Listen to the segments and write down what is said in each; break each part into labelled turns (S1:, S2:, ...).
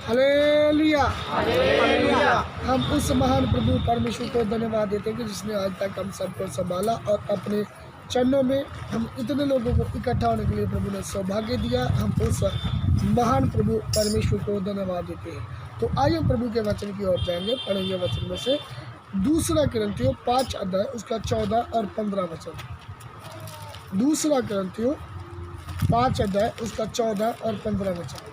S1: Hallelujah.
S2: Hallelujah.
S1: हम उस महान प्रभु परमेश्वर को धन्यवाद देते हैं कि जिसने आज तक हम सबको संभाला और अपने चरणों में हम इतने लोगों को इकट्ठा होने के लिए प्रभु ने सौभाग्य दिया। हम उस महान प्रभु परमेश्वर को धन्यवाद देते हैं। तो आइए प्रभु के वचन की ओर जाएंगे। पढ़ेंगे वचन में से दूसरा कुरिन्थियों 5 अध्याय उसका 14 और 15 वचन। दूसरा कुरिन्थियों 5 अध्याय उसका 14 और 15 वचन।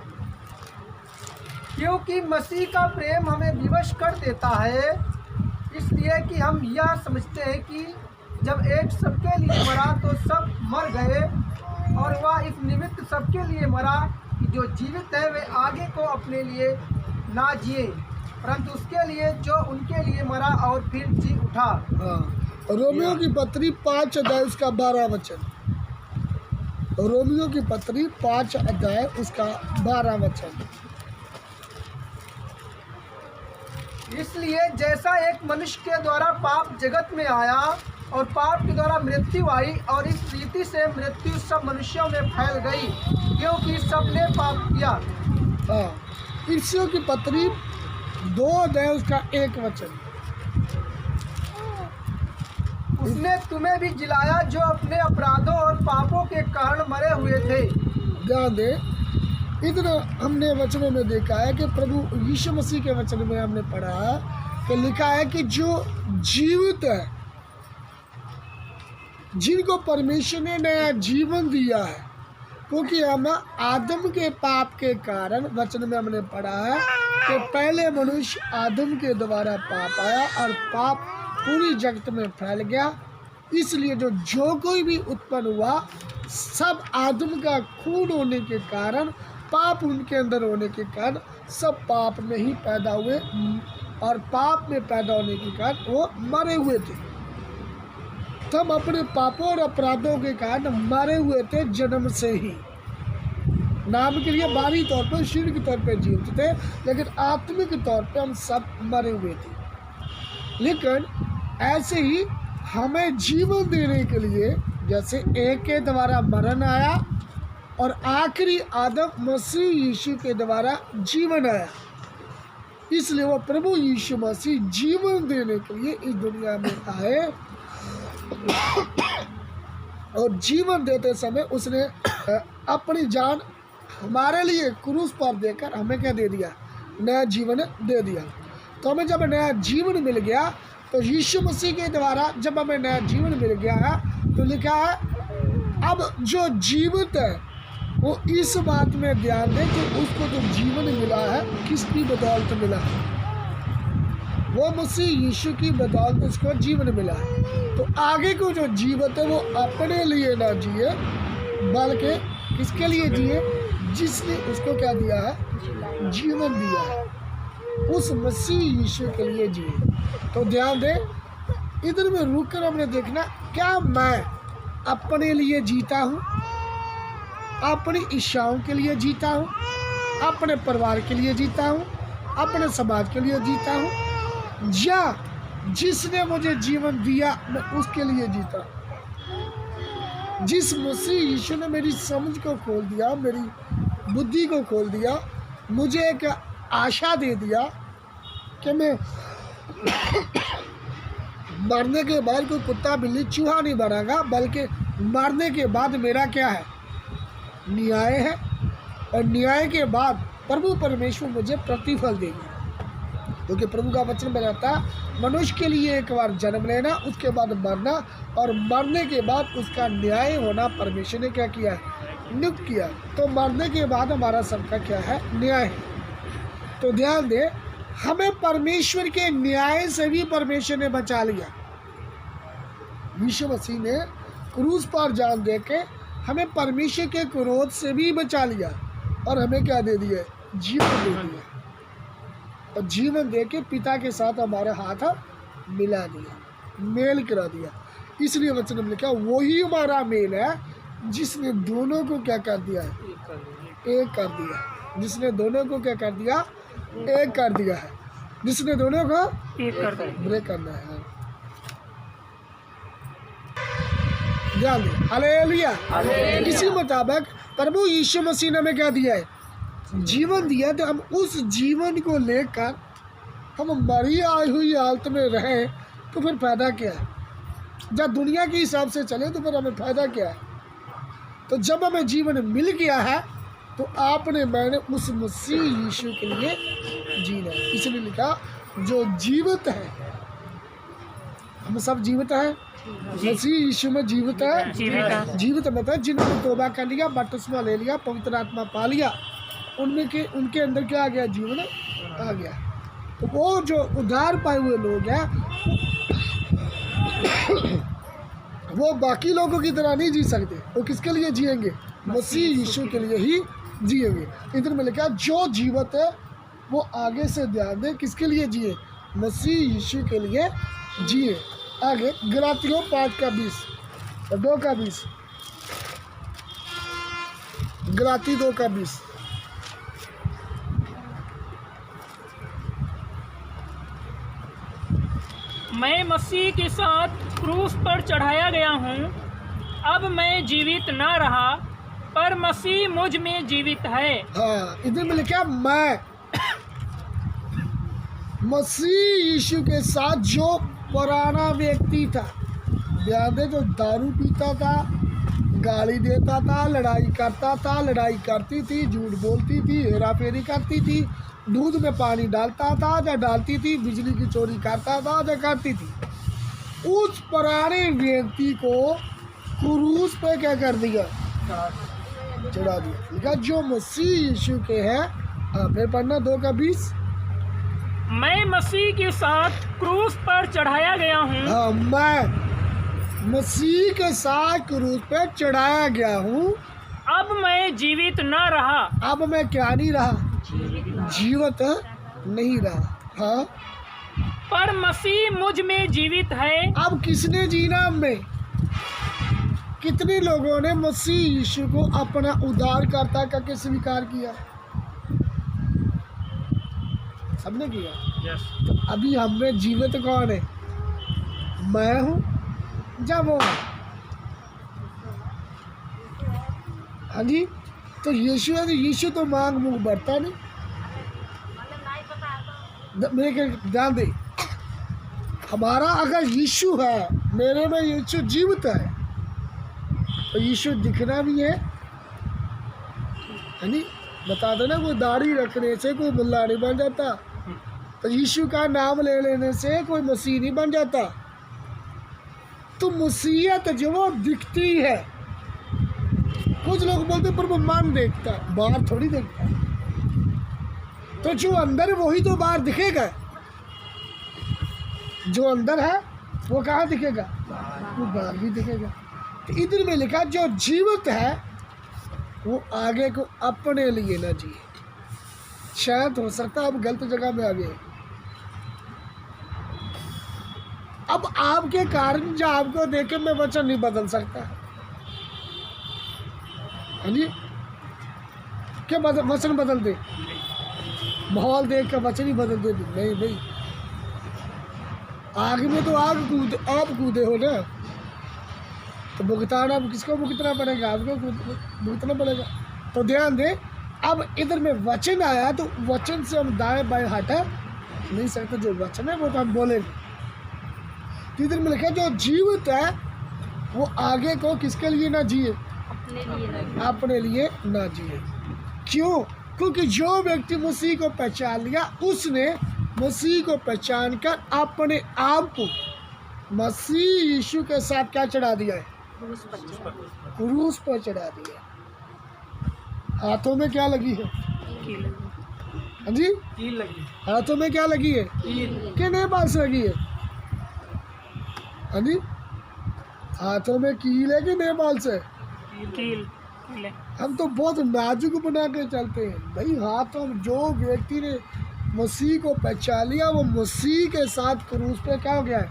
S2: क्योंकि मसीह का प्रेम हमें विवश कर देता है, इसलिए कि हम यह समझते हैं कि जब एक सबके लिए मरा तो सब मर गए, और वह इस निमित्त सबके लिए मरा कि जो जीवित है वे आगे को अपने लिए ना जिए, परंतु उसके लिए जो उनके लिए मरा और फिर जी उठा।
S1: हाँ, रोमियो की पत्री 5 अध्याय उसका 12 वचन। रोमियो की पत्री 5 अध्याय उसका 12 वचन।
S2: इसलिए जैसा एक मनुष्य के द्वारा पाप जगत में आया और पाप के द्वारा मृत्यु आई, और इस रीति से मृत्यु सब मनुष्यों में फैल गई, क्योंकि सबने पाप किया।
S1: हाँ, इर्मिया की पत्री 2 अध्याय उसका 1 वचन।
S2: उसने तुम्हें भी जिलाया जो अपने अपराधों और पापों के कारण मरे हुए थे।
S1: ध्यान दे, इतना हमने वचनों में देखा है कि प्रभु यीशु मसीह के वचन में हमने पढ़ा है कि लिखा है कि जो जीवित है, जिनको परमेश्वर ने नया जीवन दिया है, क्योंकि हम आदम के पाप के कारण वचन में हमने पढ़ा है कि पहले मनुष्य आदम के द्वारा पाप आया और पाप पूरी जगत में फैल गया। इसलिए जो कोई भी उत्पन्न हुआ सब आदम का खून होने के कारण, पाप उनके अंदर होने के कारण सब पाप में ही पैदा हुए, और पाप में पैदा होने के कारण वो मरे हुए थे। तब अपने पापों और अपराधों के कारण मरे हुए थे जन्म से ही। नाम के लिए बाहरी तौर पर शरीर के तौर पर जीवित थे, लेकिन आत्मिक तौर पर हम सब मरे हुए थे। लेकिन ऐसे ही हमें जीवन देने के लिए, जैसे एक के द्वारा मरण आया और आखिरी आदम मसीह यीशु के द्वारा जीवन आया, इसलिए वो प्रभु यीशु मसीह जीवन देने के लिए इस दुनिया में आए। और जीवन देते समय उसने अपनी जान हमारे लिए क्रूस पर देकर हमें क्या दे दिया? नया जीवन दे दिया। तो हमें जब नया जीवन मिल गया, तो यीशु मसीह के द्वारा जब हमें नया जीवन मिल गया है, तो लिखा है अब जो जीवित है वो इस बात में ध्यान दे कि उसको जो जीवन मिला है किसकी बदौलत मिला है? वो मसीह यीशु की बदौलत उसको जीवन मिला है। तो आगे को जो जीवित है वो अपने लिए ना जिए, बल्कि किसके लिए जिए? जिसने उसको क्या दिया है? जीवन दिया है। उस मसीह यीशु के लिए जिए। तो ध्यान दे, इधर में रुक कर हमने देखना, क्या मैं अपने लिए जीता हूँ, अपनी इच्छाओं के लिए जीता हूँ, अपने परिवार के लिए जीता हूँ, अपने समाज के लिए जीता हूँ, या जिसने मुझे जीवन दिया मैं उसके लिए जीता हूँ? जिस मसीह यीशु ने मेरी समझ को खोल दिया, मेरी बुद्धि को खोल दिया, मुझे एक आशा दे दिया कि मैं मरने के बाद कोई कुत्ता बिल्ली चूहा नहीं बनागा, बल्कि मरने के बाद मेरा क्या है? न्याय है, और न्याय के बाद प्रभु परमेश्वर मुझे प्रतिफल देगा। क्योंकि प्रभु का वचन बताता है मनुष्य के लिए एक बार जन्म लेना, उसके बाद मरना, और मरने के बाद उसका न्याय होना परमेश्वर ने क्या किया है? नियुक्त किया। तो मरने के बाद हमारा सबका क्या है? न्याय है। तो ध्यान दे, हमें परमेश्वर के न्याय से भी परमेश्वर ने बचा लिया। यीशु मसीह ने क्रूस पर जान दे के हमें परमेश्वर के क्रोध से भी बचा लिया, और हमें क्या दे दिया? जीवन दे दिया। और जीवन दे के पिता के साथ हमारा हाथ मिला दिया, मेल करा दिया। इसलिए वचन में लिखा वही हमारा मेल है जिसने दोनों को क्या कर दिया है? एक कर दिया। जिसने दोनों को क्या कर दिया? एक कर दिया है। जिसने दोनों को एक कर दिया। ब्रेक करना है। ध्यान दे, हालेलुया। इसी मुताबिक प्रभु यीशु मसीह ने हमें क्या दिया है? जीवन दिया, तो हम उस जीवन को लेकर हम मरी आई हुई हालत में रहें तो फिर फ़ायदा क्या है? जब दुनिया के हिसाब से चले तो फिर हमें फ़ायदा क्या है? तो जब हमें जीवन मिल गया है तो आपने मैंने उस मसीह यीशु के लिए जीना है। इसलिए लिखा जो जीवित है, हम सब जीवित हैं, मसीह यीशु में जीवित है। जीवित मतलब जिन्होंने तौबा कर लिया, बपतिस्मा ले लिया, पवित्र आत्मा पा लिया, उनके अंदर क्या आ गया? जीवन आ गया। तो वो जो उद्धार पाए हुए लोग हैं वो बाकी लोगों की तरह नहीं जी सकते। वो किसके लिए जिएंगे? मसीह यीशु के लिए ही जिएंगे। इधर में लिखा जो जीवित है वो आगे से ध्यान दे, किसके लिए जिए? मसीह यीशु के लिए जिए। आगे गलातियों 5:20 और 2:20, गलाती 2:20।
S3: मैं मसीह के साथ क्रूस पर चढ़ाया गया हूँ। अब मैं जीवित न रहा पर मसीह मुझ में जीवित है।
S1: हाँ, इधर में लिखा मैं मसीह यीशु के साथ जो पुराना व्यक्ति था, ध्यान दे, जो दारू पीता था, गाली देता था, लड़ाई करता था, लड़ाई करती थी, झूठ बोलती थी, हेरा फेरी करती थी, दूध में पानी डालता था या डालती थी, बिजली की चोरी करता था या करती थी, उस पुराने व्यक्ति को क्रूस पे क्या कर दिया? चढ़ा दिया। लिखा जो मसीह यीशु के हैं। फिर पढ़ना 2:20।
S3: मैं मसीह के साथ क्रूस पर चढ़ाया गया हूँ।
S1: हाँ, मैं मसीह के साथ क्रूस पे चढ़ाया गया हूँ।
S3: अब मैं जीवित न रहा।
S1: अब मैं क्या नहीं रहा? जीवित नहीं रहा। हाँ,
S3: पर मसीह मुझ में जीवित है।
S1: अब किसने जीना में? कितने लोगों ने मसीह यीशु को अपना उद्धारकर्ता करके स्वीकार किया? सबने किया। तो अभी हमें जीवित कौन है? मैं हूँ जब वो, हाँ जी, तो यीशु है, तो यीशु तो मांग मुंह बढ़ता नहीं। मेरे के ध्यान दे, हमारा अगर यीशु है, मेरे में यीशु जीवित है, तो यीशु दिखना भी है नहीं? बता दो ना, कोई दाढ़ी रखने से कोई मुल्ला नहीं बन जाता, तो यीशु का नाम ले लेने से कोई मसीह नहीं बन जाता। तो मसीहत जो वो दिखती है। कुछ लोग बोलते पर वो मन देखता है, बाहर थोड़ी देखता है। तो जो अंदर है वही तो बाहर दिखेगा। जो अंदर है वो कहाँ दिखेगा? वो बाहर भी दिखेगा। तो इधर में लिखा जो जीवित है वो आगे को अपने लिए ना जिए। शायद हो सकता है अब गलत जगह में आ गए। अब आपके कारण जो आपको देख के मैं वचन नहीं बदल सकता, हाँ जी, क्या वचन बदल दे? माहौल देख कर वचन ही बदल दे? नहीं नहीं, आग में तो आप कूदे हो ना, तो भुगतान अब किसको भुगतना पड़ेगा? आपको भुगतना पड़ेगा। तो ध्यान दे, अब इधर में वचन आया तो वचन से हम दाएं बाएं हटा नहीं सकते। जो वचन है वो तो हम बोलेंगे। तो इधर में लिखा जो जीवित है वो आगे को किसके लिए ना जिए? अपने लिए ना जिए। क्यों? क्योंकि जो व्यक्ति मसीह को पहचान लिया, उसने मसीह को पहचान कर अपने आप को मसीह यीशु के साथ क्या चढ़ा दिया है? क्रूस पर चढ़ा दिया। हाथों में क्या लगी है? हाँ जी,
S2: कील लगी।
S1: हाथों में क्या लगी है? कितने पास लगी है? हाँ जी, हाथों में कील है कि नेपाल से?
S3: कील है।
S1: हम तो बहुत नाजुक बना के चलते हैं भाई। हाथों में जो व्यक्ति ने मसीह को पहचान लिया वो मसीह के साथ क्रूस पे क्या हो गया है?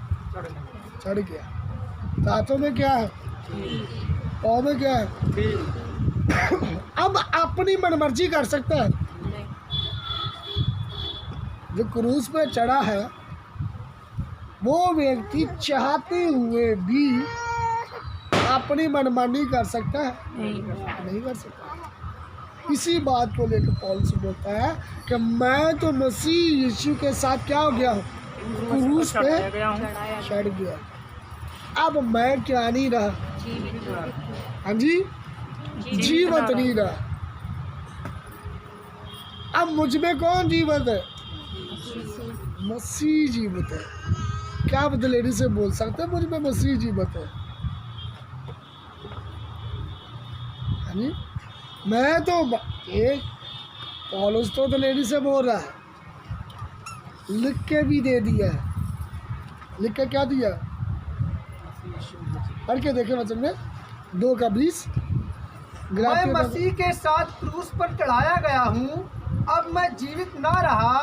S1: चढ़ गया। तो हाथों में क्या है? पाँव में क्या है? अब अपनी मनमर्जी कर सकता है। जो क्रूस पे चढ़ा है वो व्यक्ति चाहते हुए भी अपनी मनमानी कर सकता है? नहीं कर सकता। इसी बात को लेकर पौलुस बोलता है कि मैं तो मसीह यीशु के साथ क्या हो गया हूँ, क्रूस पे
S3: चढ़ाया गया हूँ।
S1: चढ़ गया। अब मैं क्या नहीं रहा, हाँ जी, जीवित नहीं रहा। अब मुझ में कौन जीवित है, मसीह जीवित है। क्या आप लेडी से बोल सकते हैं मुझ में मसीह जीवित है, हाँ जी। मैं तो एक पौलुस तो लेडी से बोल रहा है, लिख के भी दे दिया है। लिख के क्या दिया, पढ़ के देखे वचन में 2:20।
S2: मैं मसीह के साथ क्रूस पर चढ़ाया गया हूँ। अब मैं जीवित ना रहा,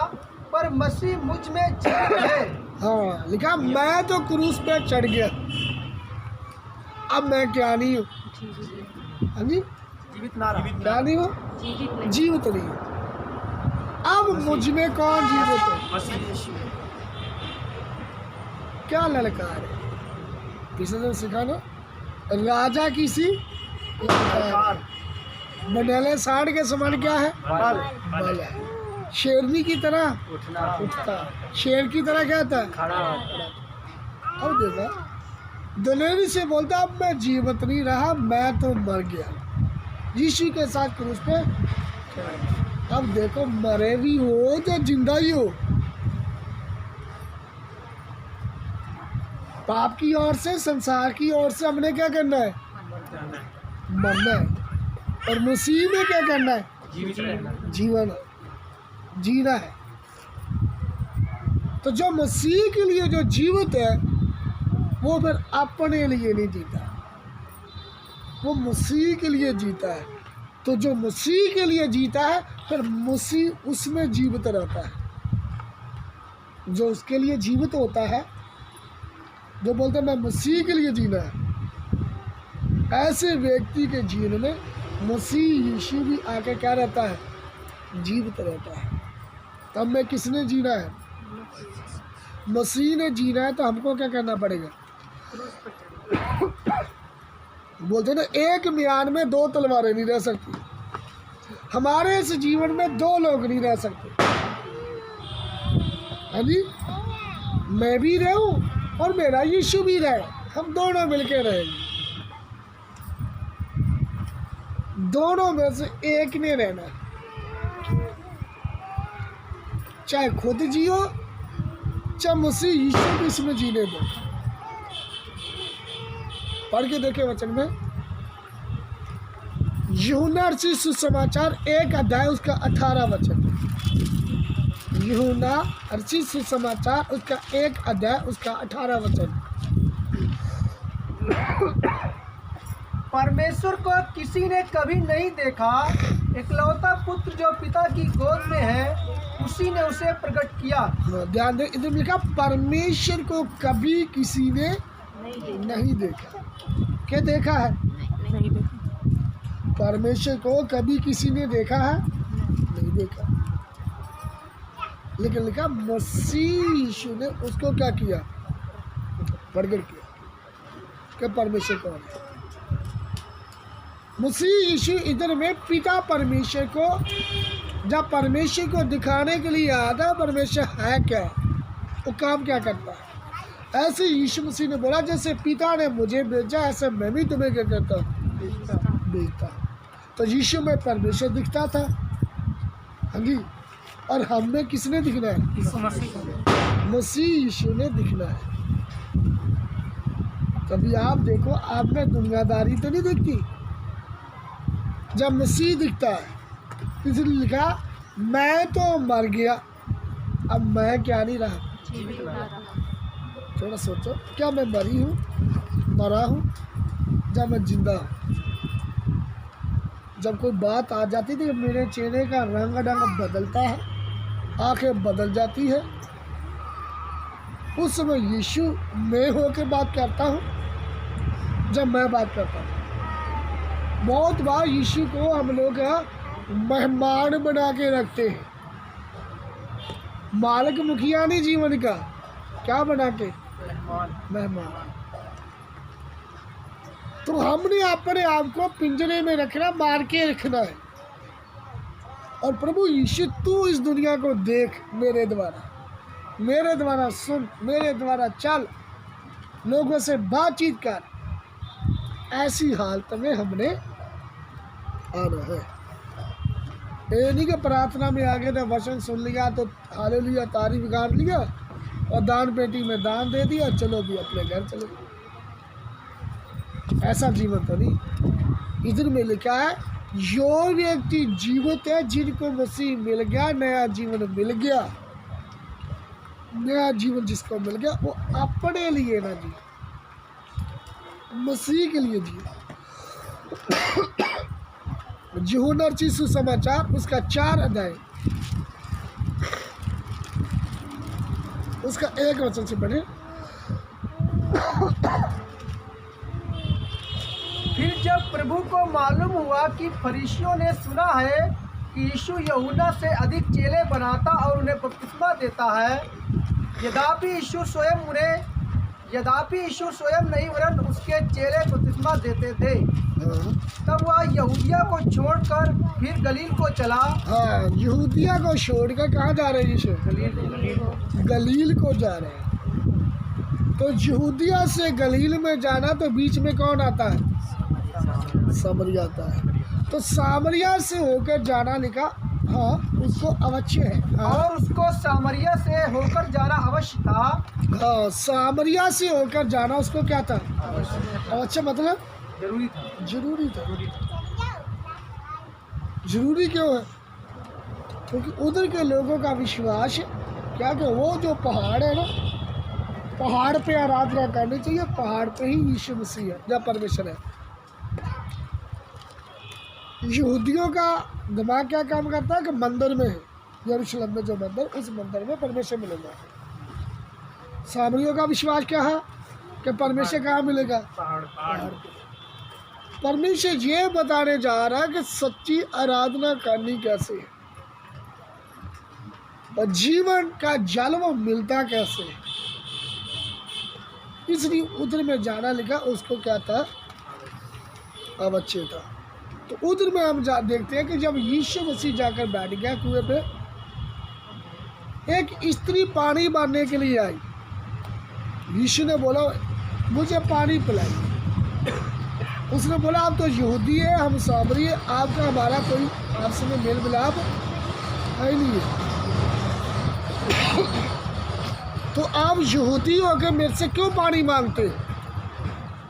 S2: पर मसीह मुझ में जीवित है।
S1: हाँ, लिखा मैं तो क्रूस पे चढ़ गया, अब मैं क्या नहीं हूँ, हाँ जी,
S2: जीवित ना रहा,
S1: क्या नहीं हूँ, जीवित नहीं हूँ। अब मुझ में कौन जीवित है, क्या ललकार है, किसी ने सिखाना। राजा किसी बनेले सांड के समान क्या है, बल है। शेरनी की तरह उठता, शेर की तरह क्या था, खड़ा। अब देखा दलेरी से बोलता अब मैं जीवित नहीं रहा, मैं तो मर गया यीशु के साथ क्रूस पे। अब देखो मरे भी हो तो जिंदा ही हो। पाप की ओर से, संसार की ओर से हमने क्या करना है, मरना है। और मसीह में क्या करना है, जीवन जीना है। तो जो मसीह के लिए जो जीवित है वो फिर अपने लिए नहीं जीता, वो मसीह के लिए जीता है। तो जो मसीह के लिए जीता है फिर मसीह उसमें जीवित रहता है। जो उसके लिए जीवित होता है, जो बोलते हैं मैं मसीह के लिए जीना है, ऐसे व्यक्ति के जीवन में मसीह यीशु भी आके क्या रहता है, जीवित रहता है। तब में किसने जीना है, मसीह ने जीना है। तो हमको क्या करना पड़ेगा, बोलते ना एक म्यान में 2 तलवारें नहीं रह सकती। हमारे इस जीवन में 2 लोग नहीं रह सकते, हाँ जी। मैं भी रहूं और मेरा यीशु भी रहे, हम दोनों मिलके रहेंगे। दोनों में से एक ने रहना, चाहे खुद जियो चाहे मसीह यीशु को इसमें जीने दो। पढ़ के देखे वचन में, यूहन्ना रचित सुसमाचार 1 अध्याय उसका 18 वचन। यूहन्ना रचित सुसमाचार उसका 1 अध्याय उसका 18 वचन।
S2: परमेश्वर को किसी ने कभी नहीं देखा, इकलौता पुत्र जो पिता की गोद में है उसी ने उसे प्रकट किया।
S1: ध्यान दे, इधर लिखा परमेश्वर को कभी किसी ने नहीं देखा। क्या देखा है,
S3: नहीं देखा।
S1: परमेश्वर को कभी किसी ने देखा है, नहीं देखा। लेकिन लिखा मसीह यीशु ने उसको क्या किया, प्रकट किया कि परमेश्वर कौन है। मसीह यीशु इधर में पिता परमेश्वर को, जब परमेश्वर को दिखाने के लिए आया था परमेश्वर है क्या, वो काम क्या करता है। ऐसे यीशु मसीह ने बोला जैसे पिता ने मुझे भेजा ऐसे मैं भी तुम्हें क्या करता हूँ, भेजता। तो यीशु में परमेश्वर दिखता था, हाँ जी। और हम में किसने दिखना है,
S3: यीशु मसीह।
S1: मसीह यीशु ने दिखना है। कभी आप देखो आप में दुनियादारी तो नहीं दिखती, जब मसीह दिखता है। इसलिए लिखा मैं तो मर गया, अब मैं क्या नहीं रहा। थोड़ा सोचो, क्या मैं मरी हूँ, मरा हूँ, जब मैं जिंदा हूँ। जब कोई बात आ जाती थी मेरे चेहरे का रंग ढंग बदलता है, आंखें बदल जाती है, उस समय यीशु मैं होकर बात करता हूँ। जब मैं बात करता हूँ, बहुत बार यीशु को हम लोग मेहमान बना के रखते हैं, मालिक मुखिया नहीं जीवन का, क्या बना के, मेहमान। तो हमने अपने आप को पिंजरे में रखना, मार के रखना है। और प्रभु यीशु तू इस दुनिया को देख, मेरे द्वारा सुन, मेरे द्वारा चल, लोगों से बातचीत कर। ऐसी हालत में हमने आना है। ये नहीं कि प्रार्थना में आगे तो वचन सुन लिया तो हालेलुया तारीफ गार लिया और दान पेटी में दान दे दिया, चलो भी अपने घर चले। ऐसा जीवन तो नहीं। इधर में लिखा है जो व्यक्ति जीवित है, जिनको मसीह मिल गया, नया जीवन मिल गया, नया जीवन जिसको मिल गया, वो अपने लिए ना जी, मसीह के लिए जी। यूहन्ना रचित सुसमाचार उसका 4 अध्याय उसका 1 वचन से पढ़े।
S2: फिर जब प्रभु को मालूम हुआ कि फरीसियों ने सुना है कि यीशु यूहन्ना से अधिक चेले बनाता और उन्हें बपतिस्मा देता है, यद्यपि यीशु स्वयं नहीं वरन उसके चेले बपतिस्मा देते थे, तब वह यहूदिया को छोड़कर फिर गलील को चला।
S1: हाँ, यहूदिया को छोड़कर कहाँ जा रहे हैं यीशु? गलील को जा रहे हैं। तो यहूदिया से गलील में जाना तो बीच में कौन आता है? सामरिया आता है। तो सामरिया से होकर जाना लिखा, हाँ उसको अवश्य है। हाँ,
S2: और उसको सामरिया से होकर जाना अवश्य था।
S1: हाँ, सामरिया से होकर जाना उसको क्या था? अवश्य मतलब
S2: जरूरी था।
S1: जरूरी था। जरूरी क्यों है? क्योंकि उधर के लोगों का विश्वास है क्या कि वो जो पहाड़ है ना, पहाड़ पे आराधना करनी चाहिए, पहाड़ पे ही यीशु मसीह है या परमेश्वर है। यहूदियों का दिमाग क्या काम करता है कि मंदिर में है, यरूशलेम में जो मंदिर, उस मंदिर में परमेश्वर मिलेगा। सामरियों का विश्वास क्या है कि परमेश्वर कहाँ मिलेगा? पहाड़। परमेश्वर ये बताने जा रहा है कि सच्ची आराधना करनी कैसे है और जीवन का जल वो मिलता कैसे है। इसलिए उधर में जाना लिखा, उसको क्या था? अवश्य था। तो उधर में हम देखते हैं कि जब यीशु मसीह जाकर बैठ गया कुएं पे, एक स्त्री पानी भरने के लिए आई। यीशु ने बोला मुझे पानी पिलाइए। उसने बोला आप तो यहूदी है, हम सामरी है, आपका हमारा कोई आपस में मेल मिलाप है नहीं है, तो आप यहूदी होकर मेरे से क्यों पानी मांगते?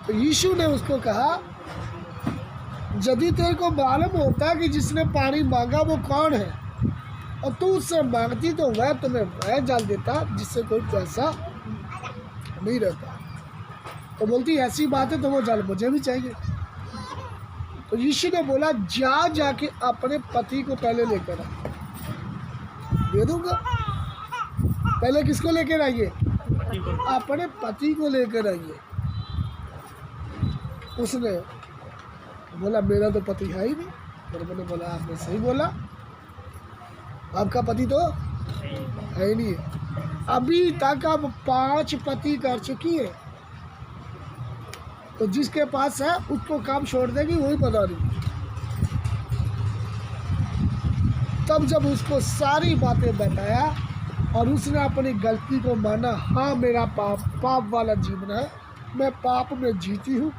S1: तो यीशु ने उसको कहा यदि तेरे को मालूम होता कि जिसने पानी मांगा वो कौन है और तू उससे मांगती तो वह तुम्हें वह जल देता जिससे कोई पैसा नहीं रहता। तो बोलती ऐसी बात है तो वो जल मुझे भी चाहिए। तो यीशु ने बोला जाके अपने पति को पहले लेकर आ, दे दूंगा। पहले किसको लेकर आइए? अपने पति को लेकर आइए। उसने बोला मेरा तो पति है ही नहीं। फिर मैंने बोला आपने सही बोला, आपका पति तो है ही नहीं। अभी तक अब 5 पति कर चुकी है, तो जिसके पास है उसको काम छोड़ देगी, वही पता नहीं। तब जब उसको सारी बातें बताया और उसने अपनी गलती को माना, हाँ मेरा पाप वाला जीवन है, मैं पाप में जीती हूँ,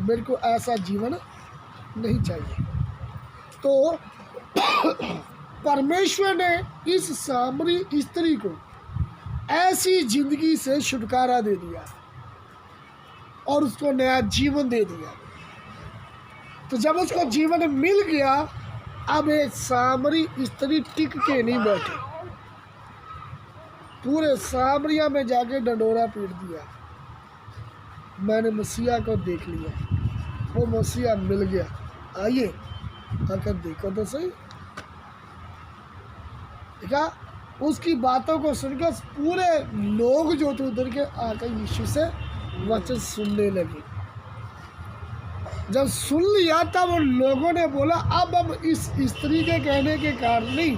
S1: मेरे को ऐसा जीवन नहीं चाहिए। तो परमेश्वर ने इस सामरी स्त्री को ऐसी जिंदगी से छुटकारा दे दिया और उसको नया जीवन दे दिया। तो जब उसको जीवन मिल गया, अब एक सामरी स्त्री टिक के नहीं बैठी, पूरे सामरिया में जाके डंडोरा पीट दिया। मैंने मसीहा को देख लिया, वो मसीहा मिल गया, आइए आकर देखो तो सही। देखा, उसकी बातों को सुनकर पूरे लोग जो थे उधर के आकर यीशु से वचन सुनने लगे। जब सुन लिया तब उन लोगों ने बोला अब हम इस स्त्री के कहने के कारण नहीं,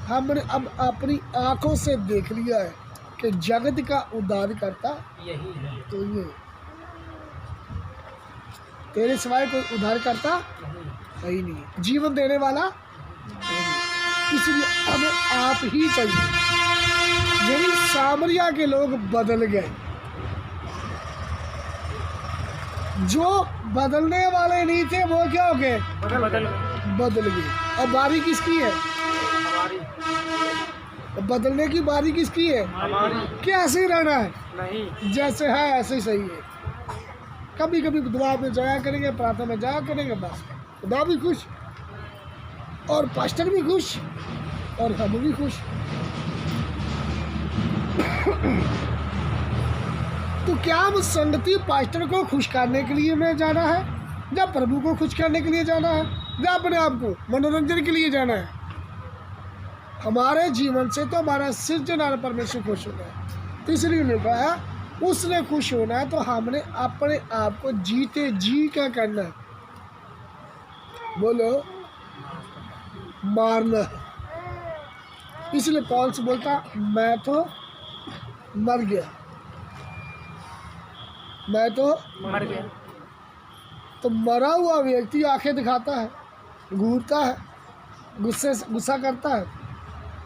S1: हमने अब अपनी आंखों से देख लिया है कि जगत का उद्धार करता
S3: यही है।
S1: तो ये तेरे सिवाय कोई उद्धार करता है ही नहीं, जीवन देने वाला है ही नहीं। इसलिए हमें आप ही चाहिए। यानी सामरिया के लोग बदल गए, जो बदलने वाले नहीं थे वो क्या हो गए, बदल गए। अब बारी किसकी है, अब बदलने की बारी किसकी है, क्या ऐसे ही रहना है,
S2: नहीं,
S1: जैसे है ऐसे ही सही है। कभी कभी दुआ में जाया करेंगे, प्रार्थना में जाया करेंगे, बस खुदा भी खुश और पास्टर भी खुश और हम भी खुश। तो क्या हम संगति पास्टर को खुश करने के लिए में जाना है, या प्रभु को खुश करने के लिए जाना है, या अपने आप को मनोरंजन के लिए जाना है? हमारे जीवन से तो हमारा सृजनहार परमेश्वर खुश होना है। तो इसलिए लिखा है उसने खुश होना है, तो हमने अपने आप को जीते जी क्या करना है, बोलो मारना है। इसलिए पौल से बोलता मैं तो मर गया, मैं तो
S3: मर गया।
S1: तो मरा हुआ व्यक्ति आंखें दिखाता है, घूरता है, गुस्सा करता है,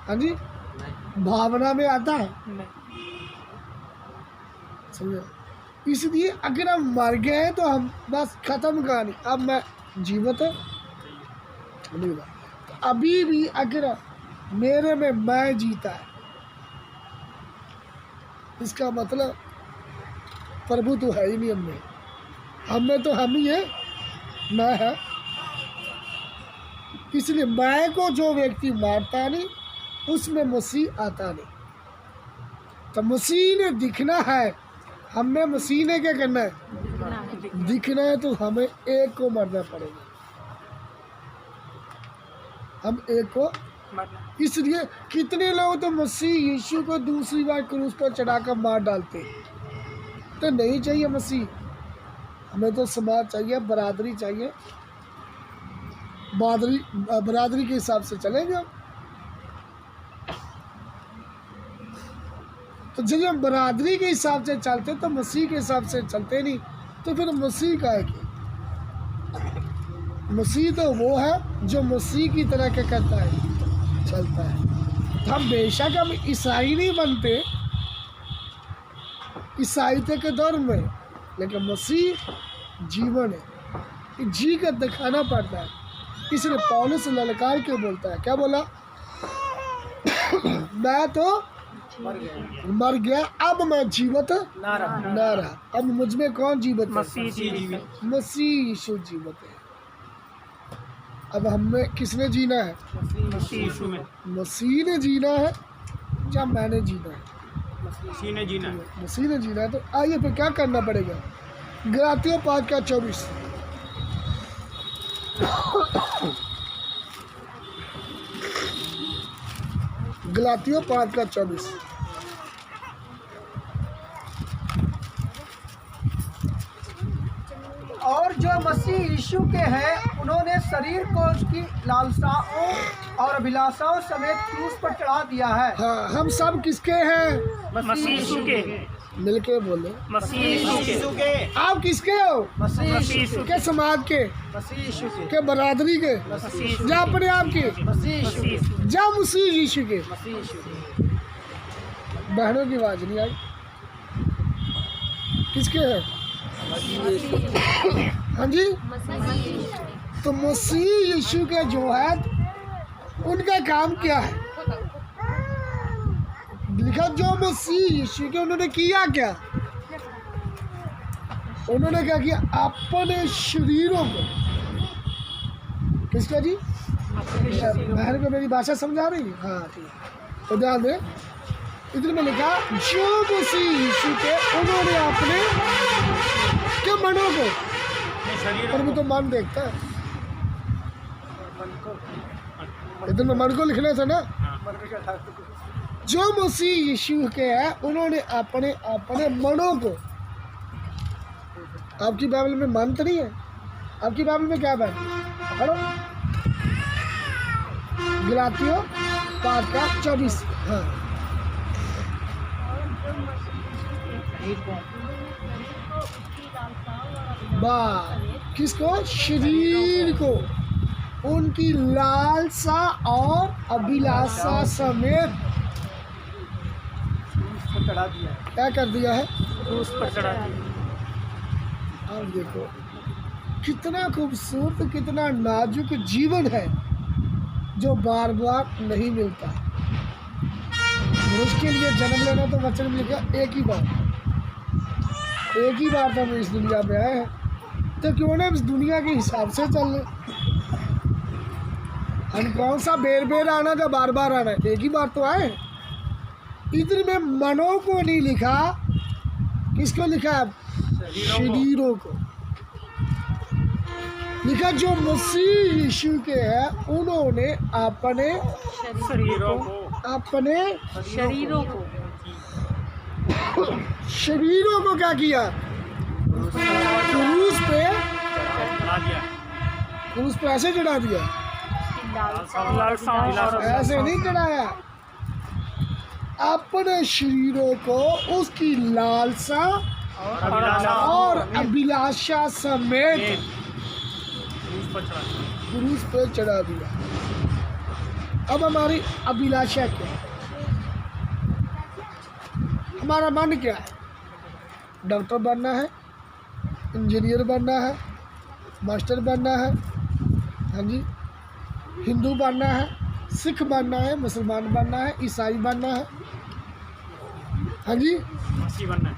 S1: हाँ जी, भावना में आता है, समझे? इसलिए अगर हम मर गए तो हम बस खत्म कहानी, अब मैं जीवित नहीं हुआ। तो अभी भी अगर मेरे में मैं जीता है, इसका मतलब प्रभु तो है ही नहीं हमें तो हम ही है, मैं है। इसलिए मैं को जो व्यक्ति मारता नहीं, उसमें मसीह आता नहीं। तो मसीह ने दिखना है, हमें मसीह ने क्या करना है, दिखना है। तो हमें एक को मरना पड़ेगा, हम एक को। इसलिए कितने लोग तो मसीह यीशु को दूसरी बार क्रूस पर चढ़ाकर मार डालते हैं। तो नहीं चाहिए मसीह, हमें तो समाज चाहिए, बरादरी चाहिए, बरादरी के हिसाब से चलेंगे हम। तो जब हम बरादरी के हिसाब से चलते तो मसीह के हिसाब से चलते नहीं, तो फिर मसीह का है कि मसीह तो वो है जो मसीह की तरह क्या करता है, चलता है। तो हम बेशक हम ईसाई नहीं बनते ईसाईते के दौर में, लेकिन मसीह जीवन है, जी कर दिखाना पड़ता है। इसलिए पौलुस ललकार के बोलता है, क्या बोला, मैं तो मर गया, अब मैं जीवित ना रहा। अब मुझ में कौन जीवित है, मसीह यीशु जीवित है। अब हमें किसने जीना है, मसीह ने जीना है, या मैंने जीना है, मसीह ने जीना है। तो आइए फिर क्या करना पड़ेगा, गलातियों 5:24। गलातियों 5:24।
S2: और जो मसीह यीशु के हैं उन्होंने शरीर को उसकी लालसाओं और अभिलाषाओं समेत क्रूस पर चढ़ा दिया है।
S1: हाँ, हम सब किसके हैं,
S3: मसीह यीशु के,
S1: मिलके बोले
S3: मसीह यीशु के,
S1: आप किसके हो,
S2: मसीह यीशु
S1: के समाज के,
S2: मसीह यीशु
S1: के बरादरी के, या अपने आप के,
S2: मसीह यीशु
S1: या मसीह यीशु के।
S2: मसीह यीशु।
S1: बहनों की आवाज नहीं आई, किसके हैं, हाँ जी। तो मसीह यीशु के जो है उनका काम क्या है, लिखा जो मसीह यीशु के उन्होंने किया क्या, उन्होंने क्या किया, अपने शरीरों को, किसका जी, बहन को मेरी भाषा समझा रही है, हाँ ठीक है। तो ध्यान दें, इधर में लिखा जो मसीह यीशु के उन्होंने अपने के मनों को, पर वो तो मन देखता है, इधर में मन को लिखना था ना, जो मसीह यीशु के है उन्होंने अपने अपने मनों को। आपकी बाइबल में मन तो नहीं है, आपकी बाइबल में क्या बात पढ़ो, गलातियों 5:24। हाँ, किसको, शरीर को, उनकी लालसा और अभिलाषा समेत
S2: उसको चढ़ा दिया है।
S1: क्या कर दिया है।
S3: क्रूस पर चढ़ा दिया।
S1: अब देखो कितना खूबसूरत, कितना नाजुक जीवन है जो बार बार नहीं मिलता। मनुष्य के लिए जन्म लेना तो वचन में लिखा एक ही बार तो हम इस दुनिया में आए हैं, तो क्यों ना इस दुनिया के हिसाब से चल ले। हम कौन सा बेर बेर आना था, बार बार आना, एक ही बार तो आए। इधर में मनों को नहीं लिखा, किसको लिखा है, शरीरों को लिखा। जो मसीह यीशु के हैं उन्होंने अपने
S3: शरीरों को
S1: शरीरों को क्या किया, क्रूस पे ऐसे चढ़ा दिया, ऐसे नहीं चढ़ाया। अपने शरीरों को उसकी लालसा और अभिलाषा समेत क्रूस पे चढ़ा दिया। अब हमारी अभिलाषा क्या है, हमारा मन क्या है, डॉक्टर बनना है, इंजीनियर बनना है, मास्टर बनना है, हाँ जी, हिंदू बनना है, सिख बनना है, मुसलमान बनना है, ईसाई बनना है, हाँ जी,
S3: मसीह बनना है।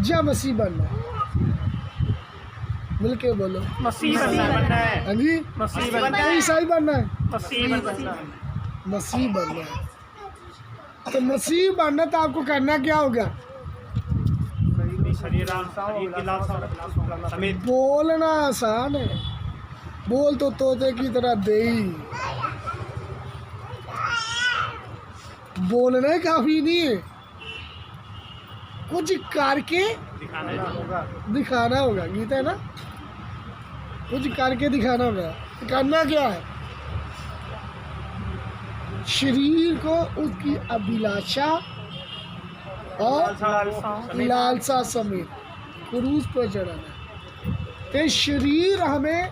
S1: या मसीह बनना है। मिलके बोलो,
S3: मसीह बनना है।
S1: हाँ जी,
S3: मसीह बनना
S1: या
S3: है।
S1: ईसाई बनना है,
S3: मसीह बनना है।
S1: मसीह बनना है। तो मसीह बनना तो आपको करना क्या होगा, बोलना आसान है, बोल तो तोते की तरह दे ही, बोलना काफी नहीं है, कुछ करके दिखाना होगा। गीता है ना, कुछ करके दिखाना होगा। करना क्या है, शरीर को उसकी अभिलाषा और लालसा समेत क्रूस पर चढ़ाना। तो शरीर हमें,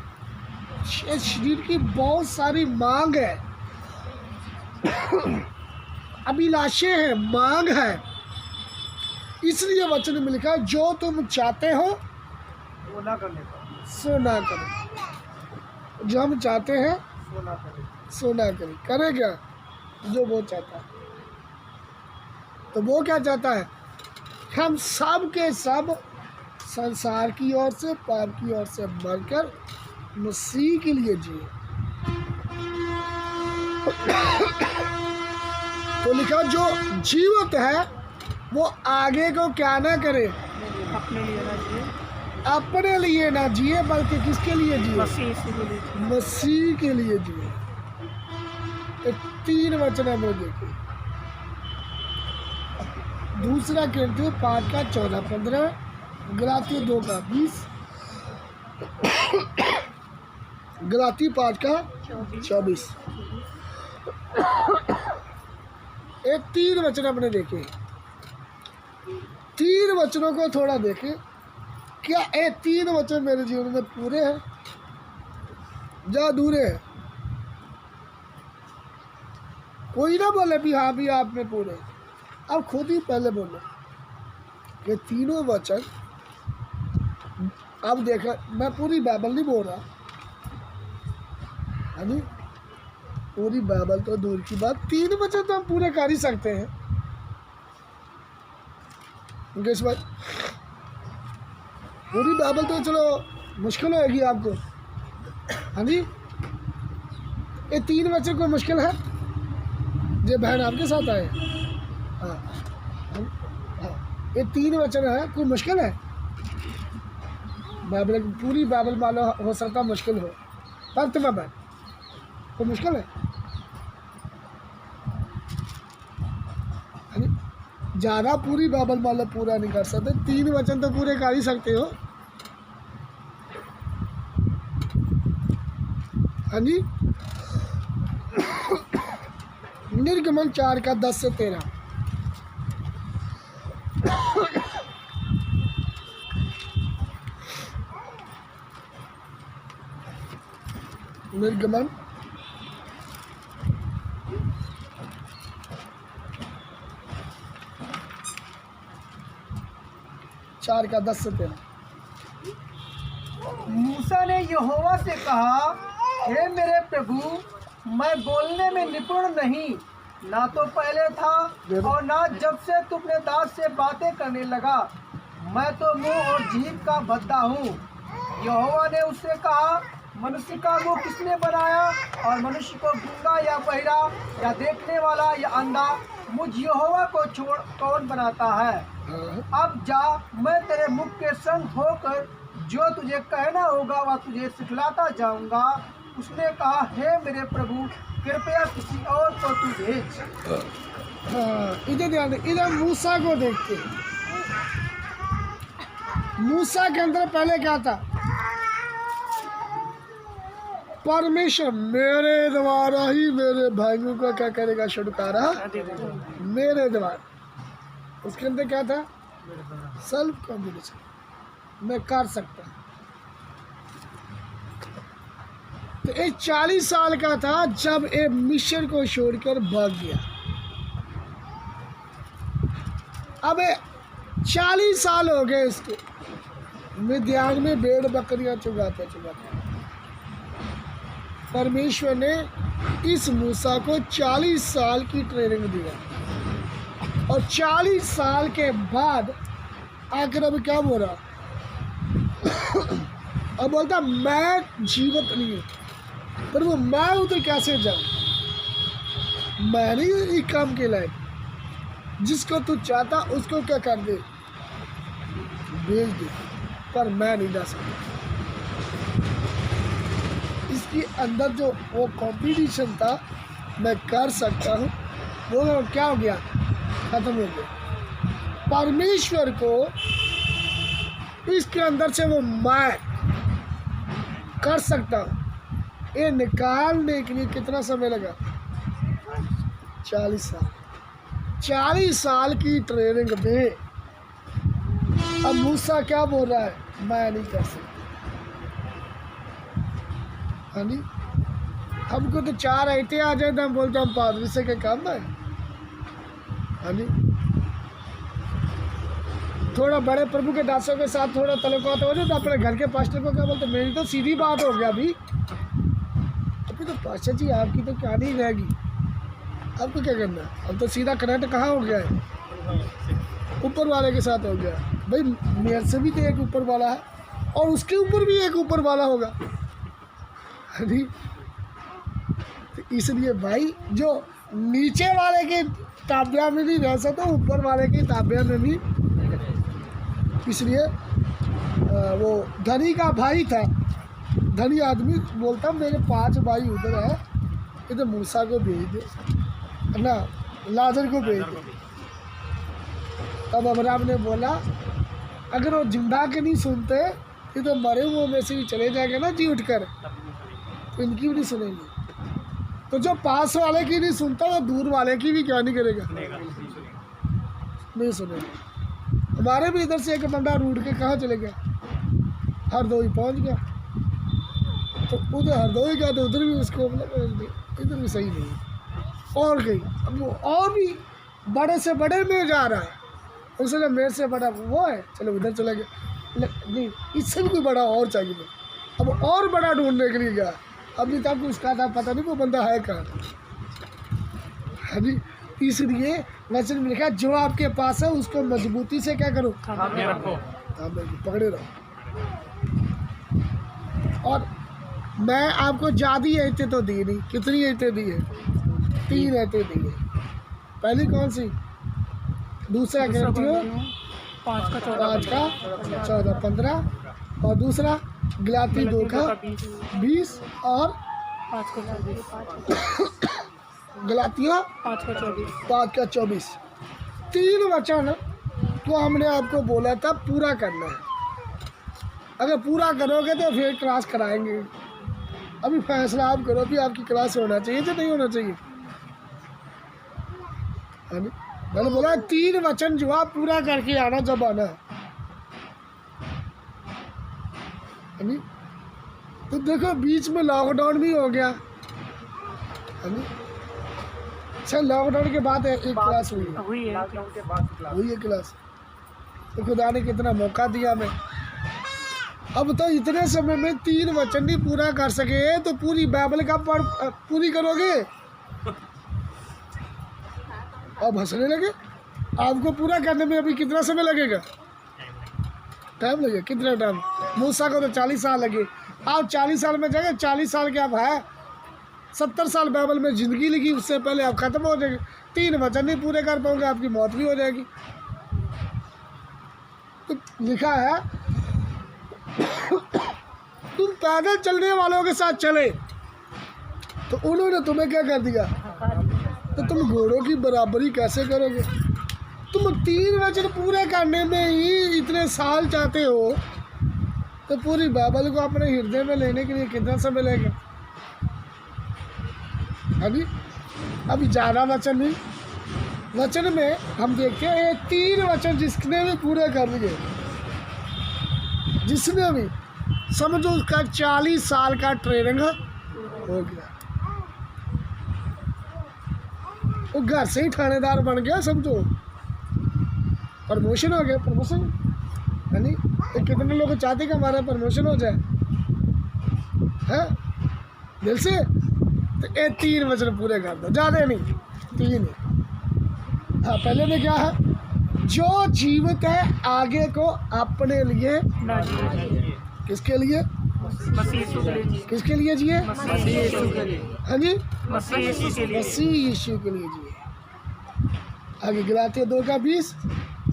S1: शरीर की बहुत सारी मांग है, अभिलाषे हैं, मांग है। इसलिए वचन में लिखा है, जो तुम चाहते हो
S2: वो ना करने का,
S1: सो ना करो। जो हम चाहते हैं
S2: वो ना करे।
S1: सो ना करें। करे क्या, जो वो चाहता है। तो वो क्या चाहता है, हम सब के सब संसार की ओर से, पाप की ओर से मरकर मसीह के लिए जिए। तो लिखा, जो जीवित है वो आगे को क्या ना करे, अपने लिए ना जिए, बल्कि किसके लिए जिए, मसीह के लिए जिए। ये 3 वचन हमें देखे। दूसरा कहते 5 का 14-15, गलाती 2 का 20, गलाती 5 का 24। ये 3 वचन हमने देखे। 3 वचनों को थोड़ा देखें, क्या ये 3 वचन मेरे जीवन में पूरे हैं या अधूरे हैं। कोई ना बोले भी हाँ भी आप में पूरे, आप खुद ही पहले बोलो कि तीनों वचन। अब देखा, मैं पूरी बाइबल नहीं बोल रहा, है नी, पूरी बाइबल तो दूर की बात, 3 वचन तो हम पूरे कर ही सकते हैं। इस बात पूरी बाइबल तो चलो मुश्किल होगी आपको, हाँ जी। ये 3 वचन कोई मुश्किल है, जो बहन आपके साथ आए, हाँ हाँ, ये 3 वचन है, कोई मुश्किल है। बाइबल, पूरी बाइबल मानो हो सकता मुश्किल हो, पर तुम्हें बहन कोई मुश्किल है, ज़्यादा पूरी बाइबल मानो पूरा नहीं कर सकते, 3 वचन तो पूरे कर ही सकते हो, हाँ जी। निर्गमन 4 का 10 से 13। निर्गमन 4:10-13।
S2: मूसा ने यहोवा से कहा, हे मेरे प्रभु, मैं बोलने में निपुण नहीं, ना तो पहले था और ना जब से तू अपने दास से बातें करने लगा। मैं तो मुंह और जीभ का भद्दा हूँ। यहोवा ने उससे कहा, मनुष्य का मुंह किसने बनाया, और मनुष्य को गूंगा या बहिरा या देखने वाला या अंधा मुझ यहोवा को छोड़ कौन बनाता है। अब जा, मैं तेरे मुख के संग होकर जो तुझे कहना होगा वह तुझे सिखलाता जाऊंगा। उसने कहा, हे मेरे प्रभु, कृपया किसी और को तू भेज।
S1: इधर ध्यान दे, इधर मूसा को देखते हैं। मूसा के अंदर पहले क्या था? परमेश्वर मेरे द्वारा ही मेरे भाइयों का क्या करेगा? छुटकारा मेरे द्वारा। उसके अंदर क्या था? सेल्फ कॉन्फिडेंस, मैं कर सकता। तो ये 40 साल का था जब ये मिस्र को छोड़कर भाग गया। अब 40 साल हो गए इसको मिद्यान में भेड़ बकरियां चुगाते चुगाते। परमेश्वर ने इस मूसा को 40 साल की ट्रेनिंग दिया, और 40 साल के बाद आखिर अब क्या बोल रहा? अब बोलता मैं जीवित नहीं हूँ, पर वो मैं उधर कैसे जाऊँ? मैं नहीं ये काम के लायक। जिसको तू चाहता उसको क्या कर दे? भेज दे, पर मैं नहीं जा सकता। इसके अंदर जो वो कंपटीशन था, मैं कर सकता हूँ, वो क्या हो गया? खत्म हो गया। परमेश्वर को इसके अंदर से वो मैं कर सकता हूँ, ये निकालने के लिए कितना समय लगा? 40 साल। 40 साल की ट्रेनिंग में अब मूसा क्या बोल रहा है? मैं नहीं कर सकता। हाँ जी, हमको तो 4 आयतें आ जाए तो हम बोलते हम पादरी से क्या काम है। हाँ जी, थोड़ा बड़े प्रभु के दासों के साथ थोड़ा तल्लुकात हो जाए तो अपने घर के पास्टर को क्या बोलते? मेरी तो सीधी बात हो गया अभी तो पास्टर जी आपकी तो क्या नहीं रहेगी, आपको क्या करना है? अब तो सीधा कनेक्ट कहाँ हो गया है? ऊपर वाले के साथ हो गया। भाई मेरे से भी तो एक ऊपर वाला है, और उसके ऊपर भी एक ऊपर वाला होगा। अरे तो इसलिए भाई जो नीचे वाले के ताबिया में भी रह सकता, ऊपर वाले के ताबिया में भी। इसलिए वो धनी का भाई था, धनी आदमी बोलता मेरे 5 भाई उधर है, इधर मूसा को भेज दे ना, लाजर को भेज दे। तब अब्राहम ने बोला, अगर वो जिंदा के नहीं सुनते ये तो मरे हुए में से ही चले जाएंगे ना जी उठकर, तो इनकी भी नहीं सुनेंगे। तो जो पास वाले की नहीं सुनता वो दूर वाले की भी क्या नहीं करेगा? नहीं सुनेगा। हमारे भी इधर से एक बंदा रूट के कहाँ चले गया? हरदोई पहुँच गया, तो उधर हरदोई गया तो उधर भी उसको इधर भी सही नहीं है। और कहीं अब वो और भी बड़े से बड़े में जा रहा है, उसने मेरे से बड़ा वो है, चलो उधर चले गए। नहीं, इससे भी कोई बड़ा और चाहिए मुझे। अब और बड़ा ढूंढने के लिए गया। अभी तक उसका था पता नहीं वो बंदा है कहाँ। अभी इसलिए वचन में लिखा, जो आपके पास है उसको मजबूती से क्या करो?
S3: थामे रखो।
S1: पकड़े रहो। और मैं आपको ज़्यादा आयतें तो दी नहीं। कितनी आयतें दी है? 3 आयतें दी है। पहली कौन सी? दूसरा गलातियों
S3: 5 का
S1: 14 15, और दूसरा गलाती 2 का 20, और
S3: 5 का 24।
S1: गलातियों 5 का 24। 3 वचन तो हमने आपको बोला था पूरा करना है। अगर पूरा करोगे तो फिर क्लास कराएंगे। अभी फैसला आप करो भी आपकी क्लास होना चाहिए तो नहीं होना चाहिए। मैंने बोला 3 वचन जो आप पूरा करके आना जब आना है। तो देखो बीच में लॉकडाउन भी हो गया है नी? अच्छा लॉकडाउन के बाद एक क्लास हुई है,
S3: हुई है
S2: लॉकडाउन के बाद की क्लास।
S1: हुई है क्लास। तो खुदा ने कितना मौका दिया हमें। अब तो इतने समय में 3 वचन नहीं पूरा कर सके तो पूरी बाइबल का पढ़ पूरी करोगे। अब हंसने लगे। आपको पूरा करने में अभी कितना समय लगेगा? टाइम लगेगा। कितना टाइम? मूसा को तो 40 साल लगे। आप 40 साल में जाएंगे। 40 साल के आप है 70 साल बाइबल में ज़िंदगी लिखी, उससे पहले आप ख़त्म हो जाएंगे। 3 वचन नहीं पूरे कर पाओगे, आपकी मौत भी हो जाएगी। तो लिखा है तुम पैदल चलने वालों के साथ चले, तो उन्होंने तुम्हें क्या कर दिया? तो तुम घोड़ों की बराबरी कैसे करोगे? तुम 3 वचन पूरे करने में ही इतने साल चाहते हो, तो पूरी बाइबल को अपने हृदय में लेने के लिए कितना समय लगेगा? अभी ज़्यादा वचन नहीं, वचन में हम देखते हैं ये 3 वचन जिसने भी पूरे कर लिए, जिसने भी समझो उसका 40 साल का ट्रेनिंग हो गया। वो घर से ही थानेदार बन गया, समझो प्रमोशन हो गया। प्रमोशन है नहीं? तो कितने लोग चाहते कि हमारा प्रमोशन हो जाए है दिल से? तो ये 3 वचन पूरे कर दो, ज़्यादा नहीं, 3 ही। हाँ पहले में क्या है? जो जीवित है आगे को अपने लिए,
S3: ना जिए।
S1: किसके लिए?
S3: मसीह यीशु के लिए जिए।
S1: किसके लिए जिए?
S3: मसीह यीशु के लिए।
S1: हाँ जी,
S3: मसीह यीशु के लिए।
S1: मसीह यीशु के लिए जिए। आगे गलातियों 2:20,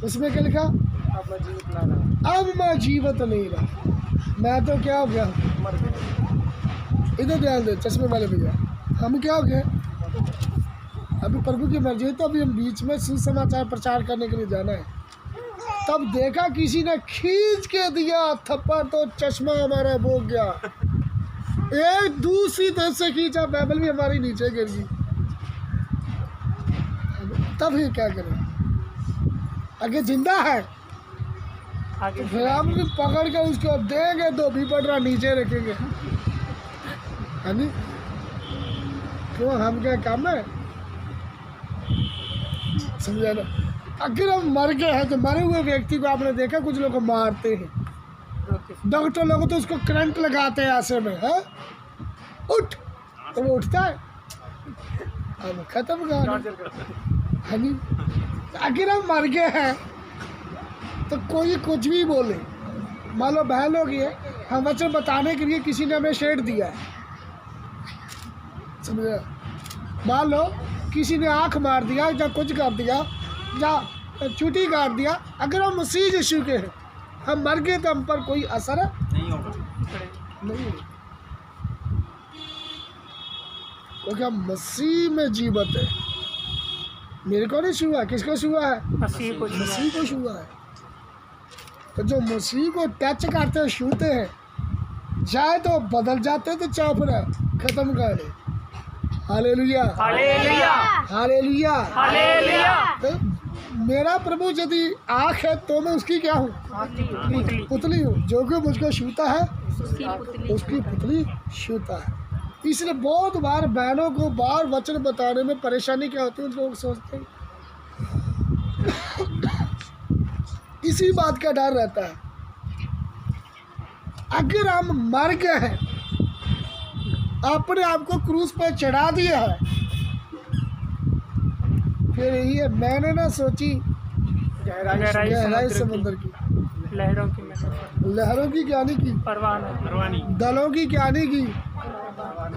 S1: उसमें क्या लिखा?
S2: अब मैं जीवित ना रहा,
S1: अब मैं जीवित नहीं रहा, मैं तो क्या हो गया?
S2: मर गया।
S1: इधर ध्यान दे चश्मे वाले भैया, हम क्या हो गए? अभी प्रभु की मर्जी है, तो अभी हम बीच में सुसमाचार प्रचार करने के लिए जाना है। तब देखा किसी ने खींच के दिया थप्पड़, तो चश्मा हमारा बोग गया। एक दूसरी तरफ से खींचा, बाइबल भी हमारी नीचे गिर गई। तब ही क्या करें? आगे जिंदा है,
S3: आगे
S1: फिर हम भी पकड़ कर उसको देंगे, तो भी पड़ रहा नीचे रखेंगे, है नी? क्यों, हम क्या काम है? समझा ना? अगर हम मर गए हैं तो मरे हुए व्यक्ति को आपने देखा कुछ लोग मारते हैं, डॉक्टर लोग तो उसको करंट लगाते हैं ऐसे में, है उठ, तो वो उठता है। अब खत्म कहानी, है नी? अगर हम मर गए हैं तो कोई कुछ भी बोले, मान लो बहन लोग ये हम वचन बताने के लिए किसी ने हमें शेड दिया है, समझे? मान लो किसी ने आँख मार दिया या कुछ कर दिया या चुटी काट दिया, अगर हम मसीह यीशु के हैं, हम मर गए तो हम पर कोई असर
S2: नहीं होगा।
S1: नहीं, क्योंकि हम मसीह में जीवित है। मेरे को नहीं छुआ, किसको छुआ है?
S3: मसीह को जिए।
S1: मसीह को छुआ है। तो जो मसीह को टच करते हैं, छूते हैं, चाहे तो बदल जाते तो चाहे फिर खत्म कर दे। Hallelujah,
S3: hallelujah,
S1: hallelujah,
S3: hallelujah.
S1: तो मेरा प्रभु यदि आँख है तो मैं उसकी क्या हूँ?
S3: पुतली।
S1: पुतली हूँ। जो कि मुझको छूता है उसकी पुतली छूता है। इसलिए बहुत बार बहनों को बार वचन बताने में परेशानी क्या होती है, लोग सोचते हैं इसी बात का डर रहता है। अगर हम मर गए हैं, अपने आप को क्रूस पर चढ़ा दिया है, फिर ये मैंने ना सोची गहराई समुद्र की,
S3: लहरों की मेहनत,
S1: लहरों की क्या नहीं की,
S3: परवाह नहीं,
S1: दलों की क्या नहीं की,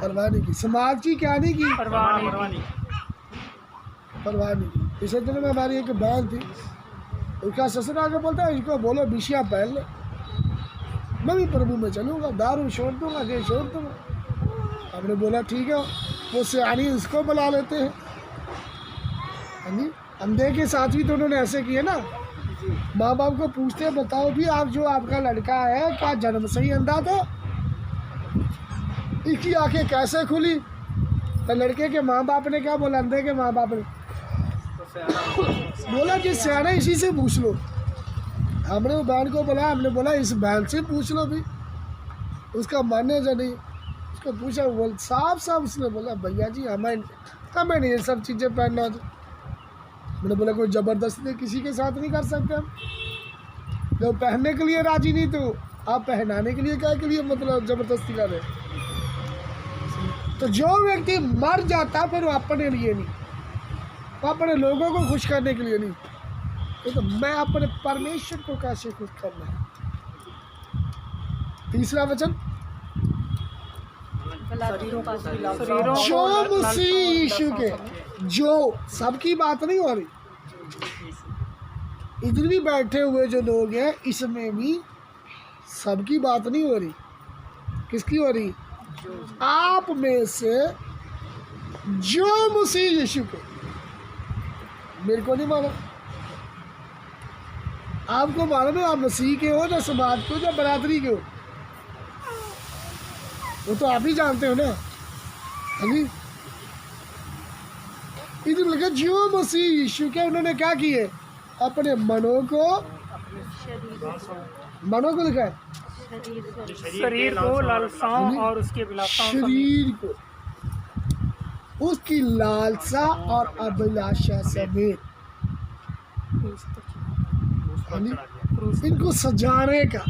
S1: परवाह नहीं की, समाज की क्या नहीं की,
S3: परवाह नहीं।
S1: परवाह नहीं की। पिछले दिनों में हमारी एक बहन थी, उसका ससुर आके बोलता है इसको बोलो बिशिया पहन ले, मैं भी प्रभु में चलूँगा, दारू छोड़ दूँगा, ये छोड़ दूँगा। हमने बोला ठीक है, वो सियानी उसको बुला लेते हैं, है नी? अंधे के साथ भी तो उन्होंने ऐसे किए ना। माँ बाप को पूछते हैं बताओ भी आप जो आपका लड़का है क्या जन्म से ही अंधा था? इसकी आंखें कैसे खुली? तो लड़के के माँ बाप ने क्या बोला? अंधे के माँ बाप ने बोला कि सियाना इसी से पूछ लो। हमने वो बहन को बोला, हमने बोला इस बहन से पूछ लो भी, उसका मैनेजर नहीं, उसको पूछा, बोल साफ साफ उसने बोला भैया जी हमें नहीं ये सब चीज़ें पहनना। तो मैंने बोला कोई ज़बरदस्ती किसी के साथ नहीं कर सकते हम, जब पहनने के लिए राजी नहीं तो आप पहनाने के लिए क्या के लिए मतलब ज़बरदस्ती कर रहे। तो जो व्यक्ति मर जाता फिर वो अपने लिए नहीं, वो अपने लोगों को खुश करने के लिए नहीं, तो मैं अपने परमेश्वर को कैसे खुश करना है। तीसरा वचन, जो मसीह यीशु के, जो सबकी बात नहीं हो रही, इधर भी बैठे हुए जो लोग हैं इसमें भी सबकी बात नहीं हो रही, किसकी हो रही, आप में से जो मसीह यीशु के, मेरे को नहीं मालूम, आपको मालूम है आप मसीह के हो, या समाज के हो, या बरादरी के हो, वो तो आप ही जानते हो ना। अभी इधर लगा जो मसीह यीशु के, उन्होंने क्या किए, अपने मनों को लिखा है,
S3: शरीर को लालसाओं और उसके अभिलाषाओं
S1: शरीर को उसकी लालसा और अभिलाषा समेत इनको सजाने का,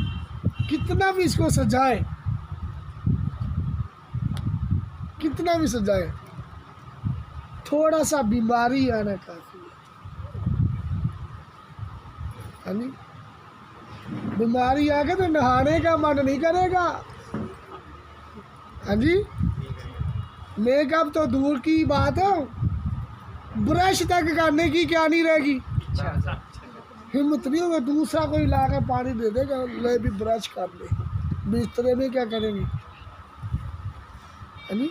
S1: कितना भी इसको सजाए, कितना भी सजाए, थोड़ा सा बीमारी आना काफी है। बीमारी आ गई तो नहाने का मन नहीं करेगा। हाँ जी, मेकअप तो दूर की बात है, ब्रश तक करने की क्या नहीं रहेगी, हिम्मत नहीं होगा, दूसरा कोई ला कर पानी दे देगा, ले भी ब्रश कर ले, बिस्तरे में क्या करेंगे। है नी,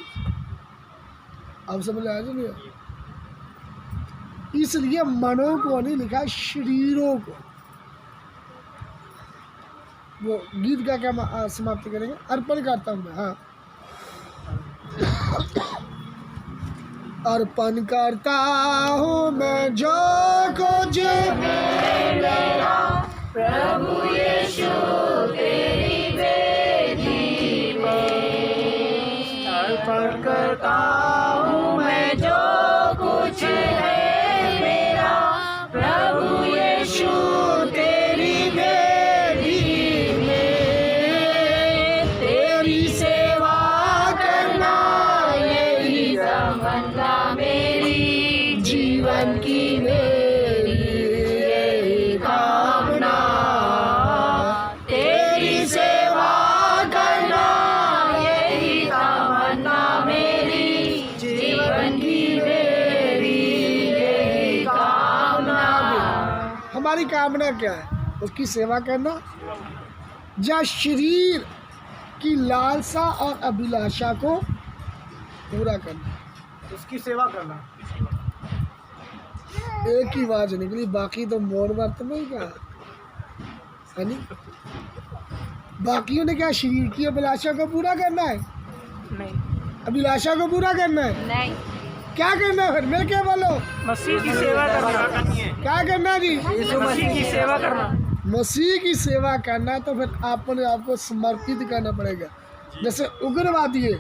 S1: अब समझ आया नहीं। इसलिए मनों को नहीं लिखा, शरीरों को। वो गीत का क्या समाप्ति करेंगे, अर्पण करता हूँ मैं। हाँ, अर्पण करता हूँ मैं जो कुछ मेरा प्रभु यीशु तेरी बेदी में, अर्पण करता हूँ मैं जो कुछ है मेरा प्रभु यीशु तेरी बेदी में, तेरी सेवा करना यही तमन्ना मेरी, जीवन की मेरी यही कामना, तेरी सेवा करना यही तमन्ना मेरी, जीवन की मेरी यही कामना। हमारी कामना क्या है, उसकी सेवा करना, या शरीर की लालसा और अभिलाषा को पूरा करना,
S2: उसकी सेवा करना।
S1: एक ही आवाज निकली, बाकी तो मोर वर्त में ही क्या है नी? बाकियों ने क्या शरीर की अभिलाषा को पूरा करना है,
S3: नहीं,
S1: अभिलाषा को पूरा करना है,
S3: नहीं,
S1: क्या करना है फिर, मैं क्या बोलो,
S3: मसीह की सेवा करना,
S1: क्या करना जी,
S3: मसीह की सेवा करना,
S1: मसीह की सेवा करना, तो फिर अपने आप को समर्पित करना पड़ेगा। जैसे उग्रवादी है,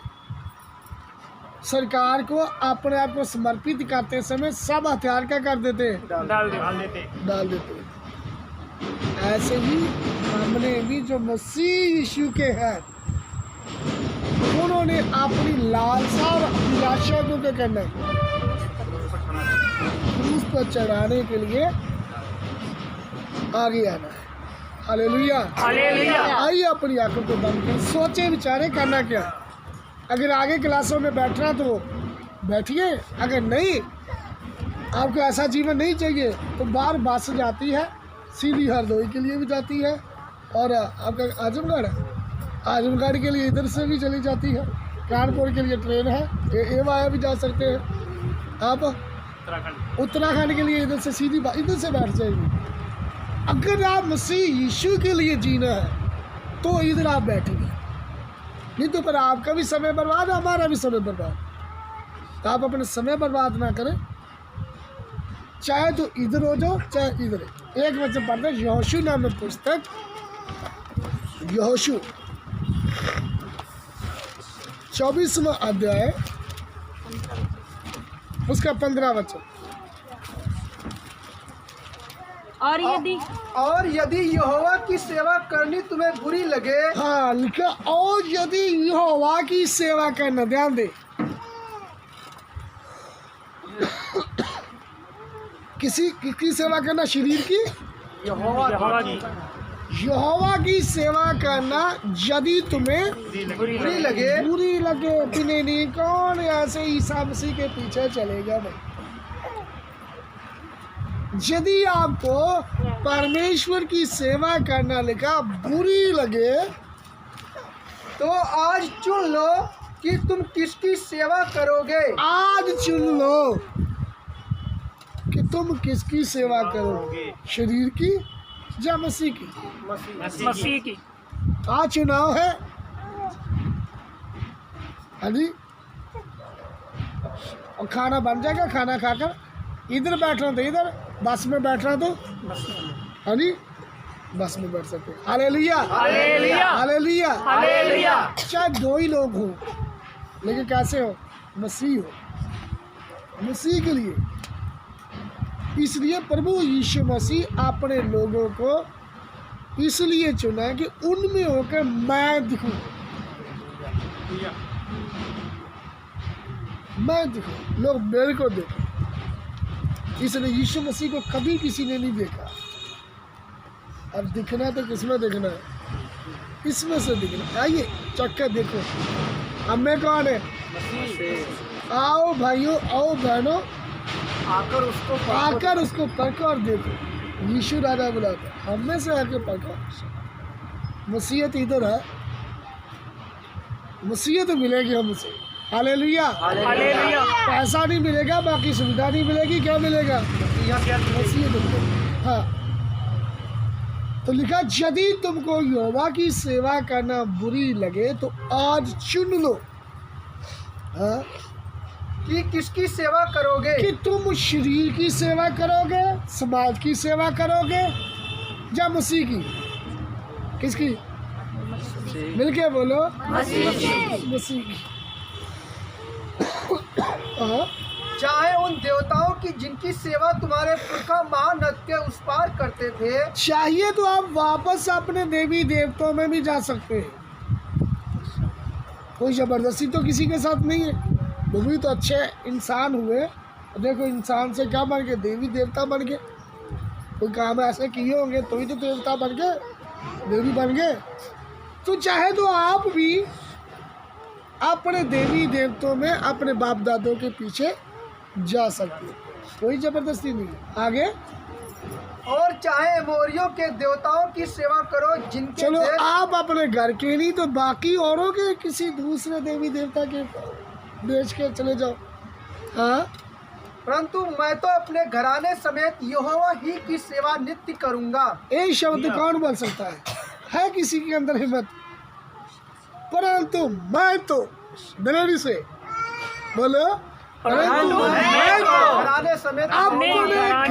S1: सरकार को अपने आप को समर्पित करते समय सब हथियार क्या कर देते हैं, डाल देते हैं। ऐसे ही हमने भी जो मसीह यीशु के हैं, उन्होंने अपनी लालसा और अभिलाषा को क्या करना है, क्रूस पर चढ़ाने के लिए आगे आना है। Hallelujah,
S3: hallelujah.
S1: आइए अपनी आंखों को बंद कर सोचे विचारे करना क्या है। अगर आगे क्लासों में बैठना तो बैठिए, अगर नहीं, आपको ऐसा जीवन नहीं चाहिए तो बाहर बस जाती है, सीधी हरदोई के लिए भी जाती है, और आपका आजमगढ़ के लिए इधर से भी चली जाती है, कानपुर के लिए ट्रेन है, एवाया भी जा सकते हैं आप, उत्तराखंड के लिए इधर से सीधी इधर से बैठ जाएगी। अगर आप मसीह यीशु के लिए जीना है तो इधर आप बैठेंगे, नहीं तो फिर आपका भी समय बर्बाद है, हमारा भी समय बर्बाद। तो आप अपने समय बर्बाद ना करें, चाहे तो इधर हो जाओ चाहे इधर। एक वचन पढ़ते हैं, यहोशू नाम में पुस्तक, यहोशू 24वां अध्याय उसका 15 वचन।
S2: और यदि यहोवा की सेवा करनी तुम्हें बुरी लगे,
S1: हाँ लिखा, और यदि यहोवा की सेवा करना, ध्यान दे, किसकी सेवा करना? शरीर की,
S2: यहोवा की
S1: यहोवा की सेवा करना यदि तुम्हें
S2: बुरी लगे,
S1: बिने नहीं, कौन ऐसे ईसा मसीह के पीछे चलेगा भाई? यदि आपको परमेश्वर की सेवा करना लिखा बुरी लगे,
S2: तो आज चुन लो कि तुम किसकी सेवा करोगे।
S1: आज चुन लो कि तुम किसकी सेवा करोगे, शरीर की या मसीह की?
S3: मसीह की।
S1: आज चुनाव है। हाँ जी, और खाना बन जाएगा, खाना खाकर इधर बैठना तो इधर, बस में बैठना तो, हाँ जी, बस में बैठ सकते। Hallelujah,
S3: hallelujah,
S1: hallelujah,
S3: hallelujah.
S1: चाहे दो ही लोग हो, लेकिन कैसे हो? मसीह हो, मसीह के लिए। इसलिए प्रभु यीशु मसीह अपने लोगों को इसलिए चुना कि उनमें होकर मैं दिखूं, मैं दिखूं, लोग मेरे को देखें। इसलिए यीशु मसीह को कभी किसी ने नहीं देखा। अब दिखना तो किसमें देखना है? इसमें से दिखना। आइए चक्कर देखो, हमें कौन है? आओ भाइयों, आओ बहनों, आकर उसको परखो और देखो। यीशु राजा बुलाता है, हमें से आकर परखो। मसीहत इधर है, मसीहत मिलेगी हमसे। Hallelujah,
S3: hallelujah.
S1: पैसा नहीं मिलेगा, बाकी सुविधा नहीं मिलेगी, क्या मिलेगा? मसीहत मिलेगी। हाँ, तो लिखा, यदि तुमको यहोवा की सेवा करना बुरी लगे तो आज चुन लो, हाँ,
S2: कि किसकी सेवा करोगे।
S1: कि तुम शरीर की सेवा करोगे, समाज की सेवा करोगे, या मसीह की? किसकी? मिलके बोलो, मसीह की। हाँ,
S2: चाहे उन देवताओं की जिनकी सेवा तुम्हारे पुरखा महानद के उस पार करते थे।
S1: चाहिए तो आप वापस अपने देवी देवताओं में भी जा सकते हैं, कोई जबरदस्ती तो किसी के साथ नहीं है। वो भी तो अच्छे इंसान हुए, देखो इंसान से क्या बन गए? देवी देवता बन गए। कोई काम ऐसे किए होंगे तो ही तो देवता बन गए, देवी बन गए। तो चाहे तो आप भी अपने देवी देवताओं में अपने बाप दादों के पीछे जा सकते हो, कोई जबरदस्ती नहीं है। आगे,
S2: और चाहे मोरियों के देवताओं की सेवा करो जिनके
S1: चलो
S2: देश।
S1: आप अपने घर के नहीं तो बाकी औरों के किसी दूसरे देवी देवता के बेच के चले जाओ। हाँ,
S2: परंतु मैं तो अपने घराने समेत यहोवा ही की सेवा नित्य करूंगा।
S1: एक शब्द कौन बोल सकता है किसी के अंदर हिम्मत? परंतु मैं तो दिलेरी से बोलो, परंतु मैं तो
S2: घराने समेत
S1: अपने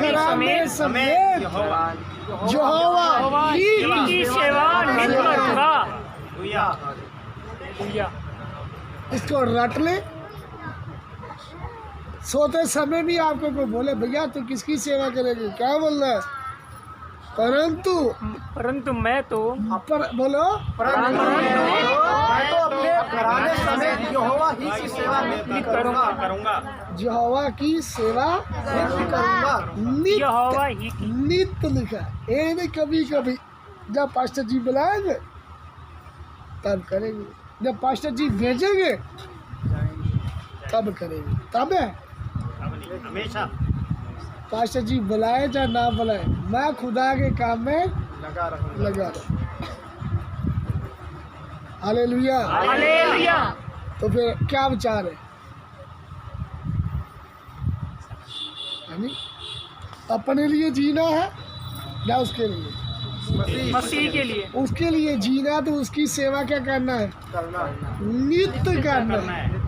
S1: घराने समेत यहोवा
S3: की सेवा नित्य करूंगा।
S1: इसको रट ले। सोते समय भी आपको कोई बोले भैया तू किसकी सेवा करेगी, क्या बोल रहा है? परंतु
S3: मैं तो
S1: बोलो,
S2: परंतु मैं तो अपने घराने समेत यहोवा ही की सेवा नित्य करूंगा।
S1: यहोवा की सेवा
S2: नित्य करूंगा।
S3: यहोवा ही की।
S1: नित्य लिखा, ये नहीं कभी कभी। जब पास्टर जी बुलाएंगे तब करेंगे, जब पास्टर जी भेजेंगे तब करेंगे, तब है
S4: हमेशा।
S1: पास्टर जी बुलाए या ना बुलाए, मैं खुदा के काम में
S2: लगा रहूंगा।
S1: लगा रहा। हालेलुया।
S3: हालेलुया।
S1: तो फिर क्या विचार है? यानी अपने लिए जीना है या उसके लिए?
S3: मसीह के लिए।
S1: उसके लिए जीना तो उसकी सेवा क्या करना है?
S2: करना
S1: नित्य करना है।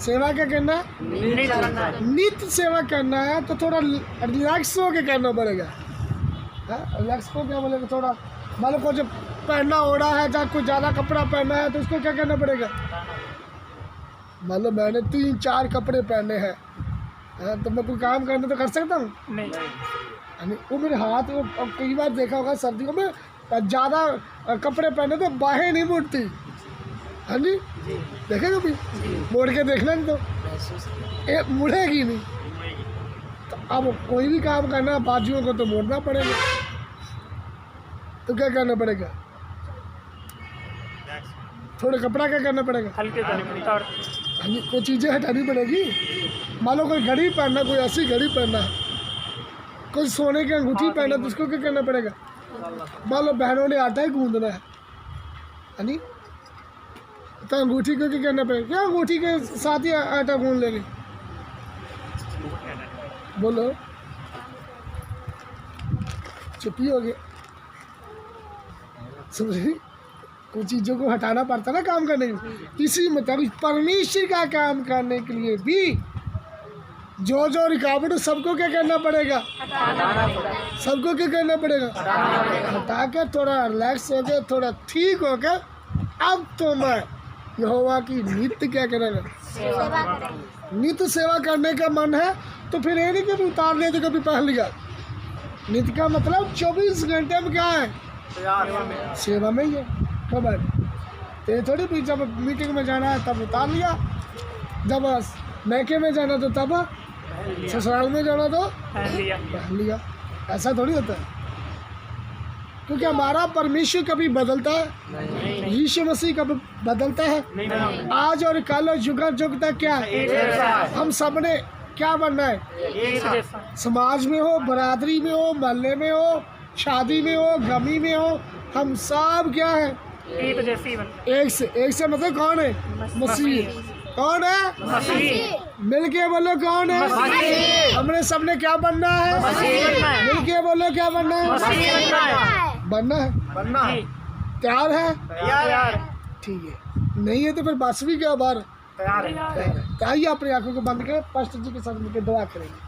S1: सेवा क्या करना है? नित्य सेवा करना है। तो थोड़ा रिलैक्स होके करना पड़ेगा। रिलैक्स को क्या बोलेगा? थोड़ा मान लो जब पहनना ओढ़ा है, चाहे कुछ ज़्यादा कपड़ा पहनना है, तो उसको क्या करना पड़ेगा? मतलब मैंने 3-4 कपड़े पहने हैं, हाँ, तो मैं कोई काम करना तो कर सकता हूँ?
S3: नहीं।
S1: यानी वो मेरे हाथ में, अब कई बार देखा होगा सर्दियों में ज़्यादा कपड़े पहने तो बाहें नहीं मुड़ती। हाँ जी, देखे कभी? मोड़ के देखना नहीं तो ये मुड़ेगी नहीं। तो अब कोई भी काम करना बाजुओं को तो मोड़ना पड़ेगा, तो क्या करना पड़ेगा? थोड़े कपड़ा क्या करना पड़ेगा?
S3: हल्के करने उतार।
S1: हाँ जी, कोई चीज़ें हटानी पड़ेगी। मान लो कोई घड़ी पहनना, कोई ऐसी घड़ी पहनना है, कोई सोने की अंगूठी पहनना, तो उसको क्या करना पड़ेगा? मान लो बहनों ने आटा ही गूंदना है नहीं, तो अंगूठी को क्या करना पड़ेगा? क्या अंगूठी के साथ ही आटा गूंद लेंगे? बोलो, चुप ही हो गए। समझे? कुछ चीज़ों को हटाना पड़ता ना काम करने में। इसी मतलब परमेश्वर का काम करने के लिए भी जो जो रुकावट, सबको क्या करना पड़ेगा? सबको क्या करना पड़ेगा? हटा के थोड़ा रिलैक्स हो के, थोड़ा ठीक हो के, अब तो मैं यहोवा की नित्य क्या करेगा? नित्य सेवा करने का मन है, तो फिर ये नहीं कि उतार लिया तो कभी पहन लिया। नित्य का मतलब 24 घंटे में क्या है? सेवा में ही है। कब है? तो ये थोड़ी भी जब मीटिंग में जाना है तब उतार लिया, जब मैके में जाना तो तब, ससुराल में जाना तो पहन लिया। ऐसा थोड़ी होता है, क्योंकि हमारा परमेश्वर कभी बदलता है, यीशु मसीह कभी बदलता है। आज और कल और युग युग तक क्या है? हम सब ने क्या बनना है? समाज में हो, बरादरी में हो, मोहल्ले में हो, शादी में हो, गमी में हो, हम सब क्या है? एक से मतलब कौन है? मसीह। कौन है?
S3: मसीह।
S1: मिलके बोलो कौन है?
S3: मसीह।
S1: हमने सबने क्या बनना है? मिलके बोलो क्या बनना है? बनना है।
S2: बनना है।
S1: तैयार है?
S3: तैयार।
S1: ठीक है। नहीं है तो फिर बस भी क्या बार
S2: तैयार है।
S1: तो आइए अपनी आंखों को बंद करें, पास्टर जी के साथ मिलकर दुआ करेंगे।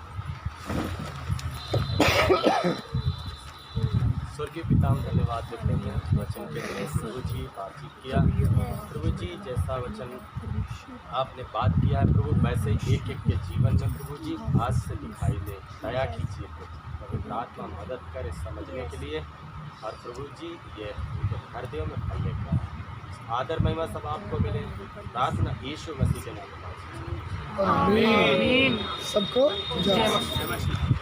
S5: स्वर्गीय पिता, हम धन्यवाद देते हैं वचन के लिए। प्रभु जी बातचीत किया, प्रभु जी जैसा वचन आपने बात किया है प्रभु, वैसे एक एक के जीवन में प्रभु जी आज से दिखाई दे। दया कीजिए प्रभु, पवित्र आत्मा मदद करे समझने के लिए, और प्रभु जी ये हृदयों में फलने का आदर महिमा सब आपको मिले। प्रार्थना यीशु मसीह के नाम में।
S1: आमीन। सबको जय मसीह।